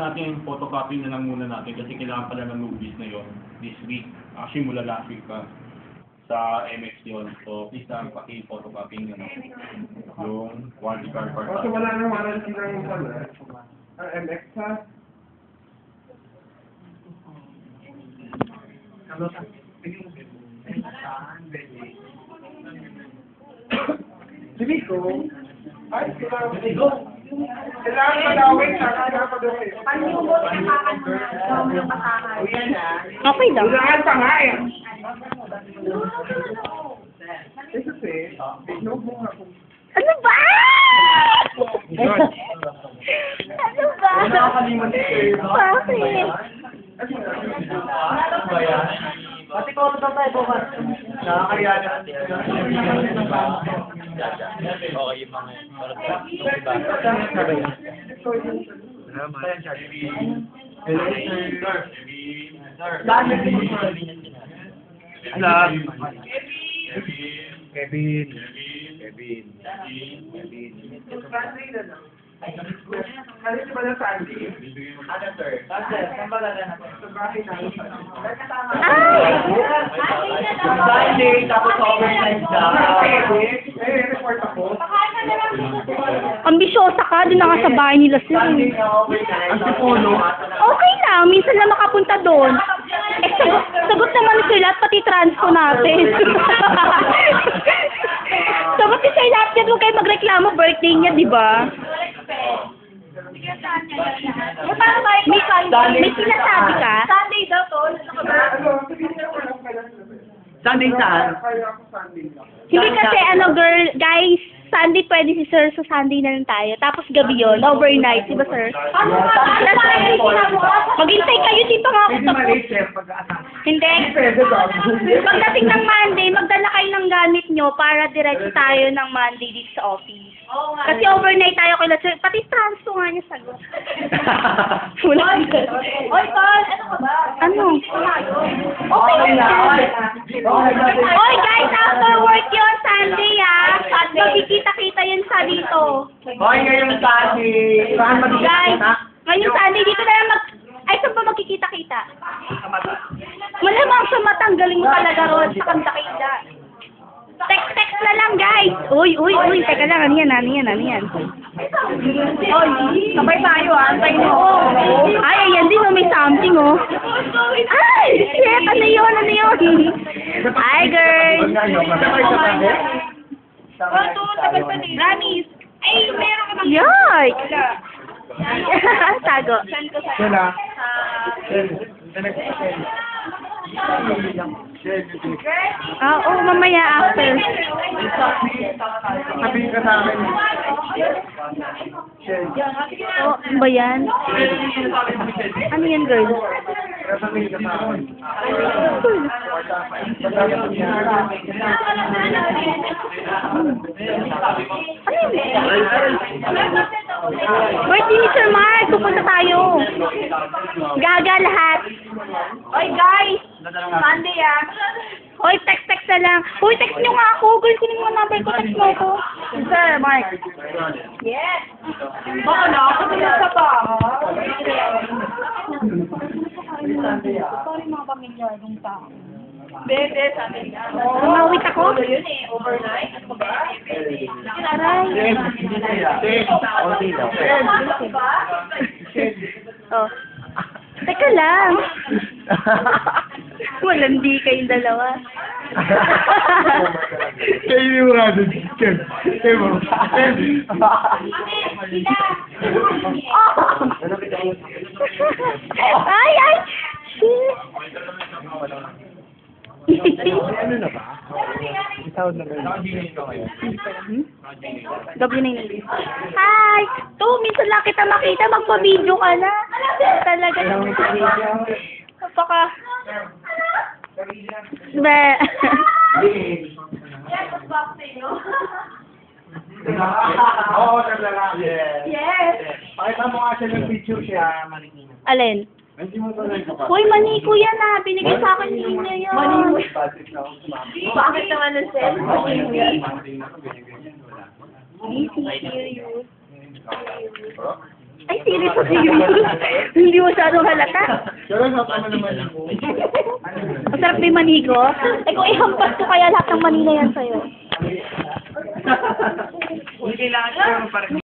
Natin photocopy na lang muna natin kasi kailangan pala ng movies na yon this week. Actually, mula last week pa sa MX yon. So, please lang paki-photocopy nyo yung warranty card part. Kasi wala nang warranty ng MX ha? Sige ko. Ay, kailangan malawin sa kanya. Pag-iubot ka kakan mo na. Gawin mo yung kasahan. Okay lang. Kailangan pa nga eh. Kasi, no mo nga kung... Ano ba? Ano ba? Bakit? Pati ko ito tayo bukas. Nakakaya na. Okay yung mga Kevin. Ano si Bala Sandy? Ano sir? Saan ba gagana po? Sa bahay namin. Sunday, tapos overnight na. Report ako. Ambisyosa ka, din na nga sa bahay nila sir. Sunday na overnight. Okay lang, minsan lang makapunta doon. Eh, sagot naman sila at pati transpo natin. Sagot si Sir Lapid, huwag kayo magreklamo, birthday niya, di ba? May sinasabi ka? Sunday daw to. Sunday saan? Kaya ako Sunday lang. Hindi kasi girl, guys, Sunday pwede si Sir, so Sunday na lang tayo. Tapos gabi yun, overnight, di ba Sir? Maghintay kayo, di pa nga ako Hindi tapos. mali, sir, pag-aasahan. Hindi. Pwede ba? Pagdating ng Monday, magdala kayo ng gamit nyo para diretso tayo ng Monday dito sa office. Kasi overnight tayo kay Sir. Pati transpo nga niya sagot. Wala. Oy, Tol, ano ka ba? Ano? Okay na. Oy guys, after work yun, Sunday at magkikita-kita yun sa dito. Hoy, ngayong Sunday. Saan Guys, ngayong Sunday dito na lang ay, saan ba magkikita-kita? Malamang sa mata, ang galing mo talaga ron sa kanta-kita. Text na lang, guys. Uy, teka lang, ano yan? Oy, sabay tayo antay mo. Ay, ayan din, may something, oh. Ay, shit, ano yun? Hi, girls. Ramis. Ay, meron ka bang... Yikes. Tago. Sila. Oo, mamaya after. Sabihin ka sa akin. Oh, ano ba yan? Ano yan, girl? Sabihin ka sa akin. Birthday ni Sir Mark, pupunta tayo. Gaga lahat. Oy, guys. Sunday Hoy, text na lang. Hoy, text nyo nga ako. Girl, kunin mo ang number ko. Text mo ako. Sir Mark. Yes. Baka na ako sa Sorry mga pamilyadong tao. Bebe, Sunday na. Umawit ako? Yun eh, overnight. Ano ba? Aray. Oh. Teka lang. Walandi kayong dalawa. Kayo yung nga doon. Kayo mo. Ay! Shit! Ano na ba? Itawad na ba yun? Gabi na yun. Hi! Minsan lang kita makita, magpa-video ka na. Talaga. Napaka... Be. Oo, naglalaki. Yes. Pakita mo nga siya ng picture siya, Marikina. Alin? Hindi mo talaga ka pa. Uy, maniko yan binigay sa akin ni Ina yan. Bakit naman ang set? Easy, serious. Ay, serious sa serious. Hindi masyadong halata. Pero kasama naman yung... Masarap ba yung manigo? Eh kung ihampas ko kaya lahat ng mani na yan sa'yo. Hindi kailangan